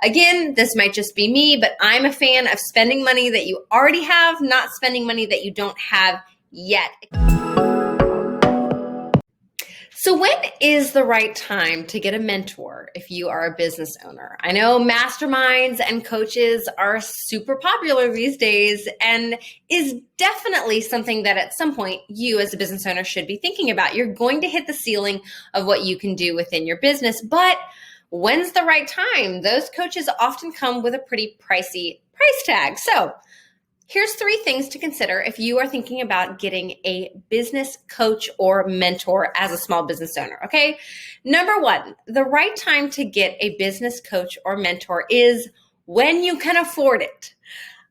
Again, this might just be me, but I'm a fan of spending money that you already have, not spending money that you don't have yet. So when is the right time to get a mentor if you are a business owner? I know masterminds and coaches are super popular these days and is definitely something that at some point you as a business owner should be thinking about. You're going to hit the ceiling of what you can do within your business, but when's the right time? Those coaches often come with a pretty pricey price tag. So here's 3 things to consider if you are thinking about getting a business coach or mentor as a small business owner, okay? Number 1, the right time to get a business coach or mentor is when you can afford it.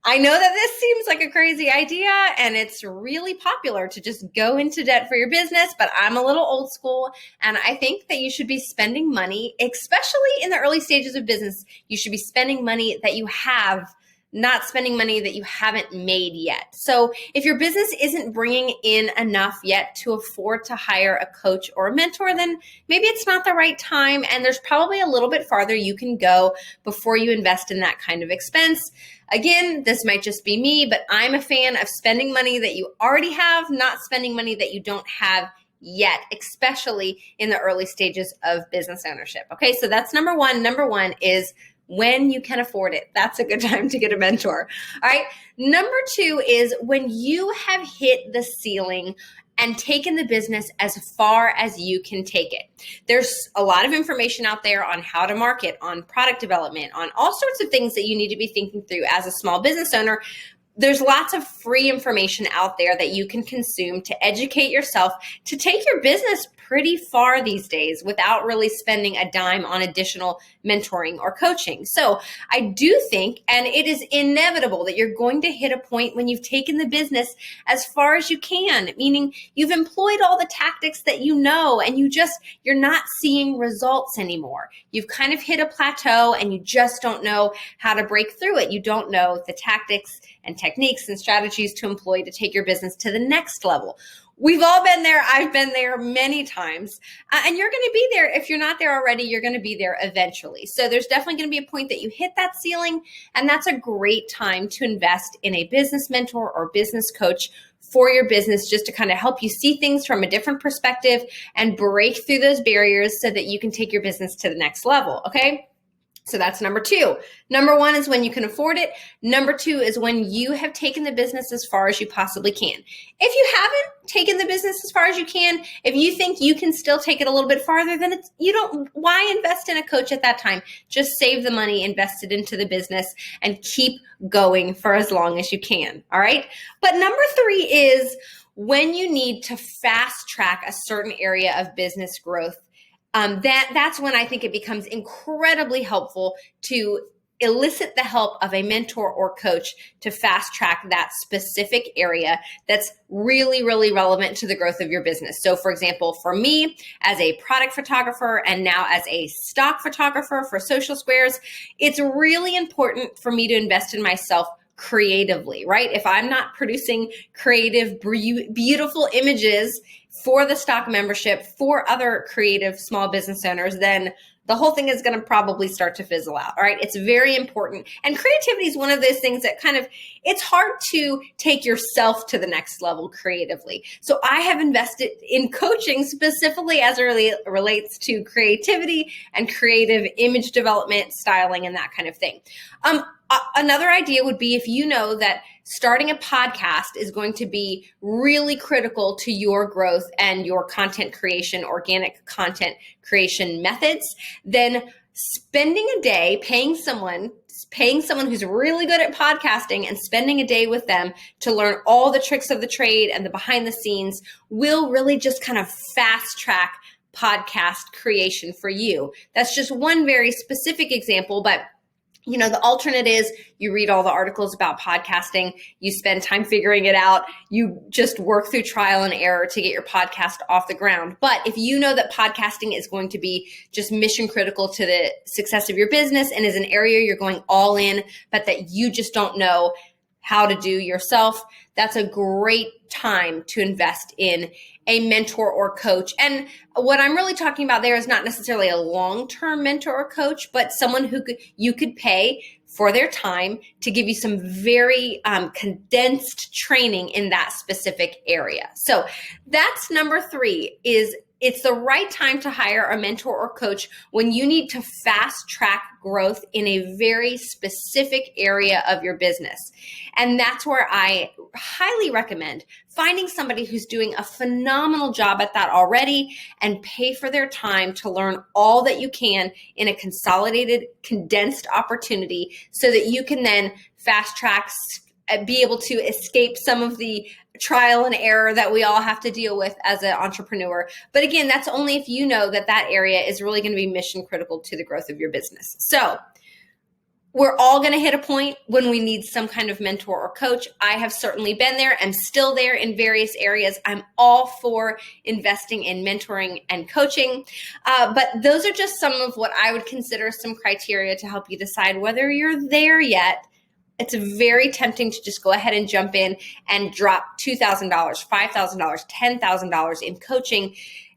I know that this seems like a crazy idea and it's really popular to just go into debt for your business, but I'm a little old school and I think that you should be spending money, especially in the early stages of business, you should be spending money that you have, not spending money that you haven't made yet. So if your business isn't bringing in enough yet to afford to hire a coach or a mentor, then maybe it's not the right time. And there's probably a little bit farther you can go before you invest in that kind of expense. Again, this might just be me, but I'm a fan of spending money that you already have, not spending money that you don't have yet, especially in the early stages of business ownership. Okay, so that's number 1. Number 1 is when you can afford it. That's a good time to get a mentor. All right. Number 2 is when you have hit the ceiling and taken the business as far as you can take it. There's a lot of information out there on how to market, on product development, on all sorts of things that you need to be thinking through as a small business owner. There's lots of free information out there that you can consume to educate yourself to take your business pretty far these days without really spending a dime on additional mentoring or coaching. So I do think, and it is inevitable, that you're going to hit a point when you've taken the business as far as you can, meaning you've employed all the tactics that you know and you're not seeing results anymore. You've kind of hit a plateau and you just don't know how to break through it. You don't know the tactics and techniques and strategies to employ to take your business to the next level. We've all been there. I've been there many times. And you're going to be there. If you're not there already, you're going to be there eventually. So there's definitely going to be a point that you hit that ceiling. And that's a great time to invest in a business mentor or business coach for your business, just to kind of help you see things from a different perspective and break through those barriers so that you can take your business to the next level. Okay. So that's number 2. Number 1 is when you can afford it. Number 2 is when you have taken the business as far as you possibly can. If you haven't taken the business as far as you can, if you think you can still take it a little bit farther, then why invest in a coach at that time? Just save the money invested into the business and keep going for as long as you can. All right. But number 3 is when you need to fast track a certain area of business growth. That's when I think it becomes incredibly helpful to elicit the help of a mentor or coach to fast track that specific area that's really, really relevant to the growth of your business. So for example, for me as a product photographer and now as a stock photographer for Social Squares, it's really important for me to invest in myself creatively, right? If I'm not producing creative, beautiful images for the stock membership, for other creative small business owners, then the whole thing is going to probably start to fizzle out. All right. It's very important. And creativity is one of those things that it's hard to take yourself to the next level creatively. So I have invested in coaching specifically as it relates to creativity and creative image development, styling, and that kind of thing. Another idea would be if you know that starting a podcast is going to be really critical to your growth and your content creation, organic content creation methods, then spending a day paying someone who's really good at podcasting and spending a day with them to learn all the tricks of the trade and the behind the scenes will really just kind of fast track podcast creation for you. That's just one very specific example, but the alternate is you read all the articles about podcasting, you spend time figuring it out, you just work through trial and error to get your podcast off the ground. But if you know that podcasting is going to be just mission critical to the success of your business and is an area you're going all in, but that you just don't know how to do yourself, that's a great time to invest in a mentor or coach. And what I'm really talking about there is not necessarily a long-term mentor or coach, but someone who you could pay for their time to give you some very condensed training in that specific area. So that's number 3, is it's the right time to hire a mentor or coach when you need to fast track growth in a very specific area of your business. And that's where I highly recommend finding somebody who's doing a phenomenal job at that already and pay for their time to learn all that you can in a consolidated, condensed opportunity so that you can then fast track, be able to escape some of the trial and error that we all have to deal with as an entrepreneur. But again, that's only if you know that that area is really going to be mission critical to the growth of your business. So we're all going to hit a point when we need some kind of mentor or coach. I have certainly been there. I'm still there in various areas. I'm all for investing in mentoring and coaching. But those are just some of what I would consider some criteria to help you decide whether you're there yet. It's very tempting to just go ahead and jump in and drop $2,000, $5,000, $10,000 in coaching,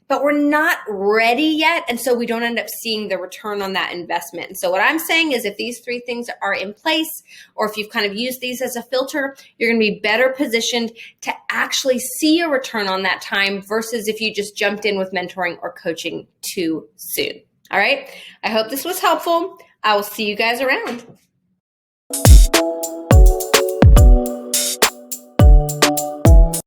but we're not ready yet. And so we don't end up seeing the return on that investment. And so what I'm saying is if these 3 things are in place, or if you've kind of used these as a filter, you're going to be better positioned to actually see a return on that time versus if you just jumped in with mentoring or coaching too soon. All right. I hope this was helpful. I will see you guys around.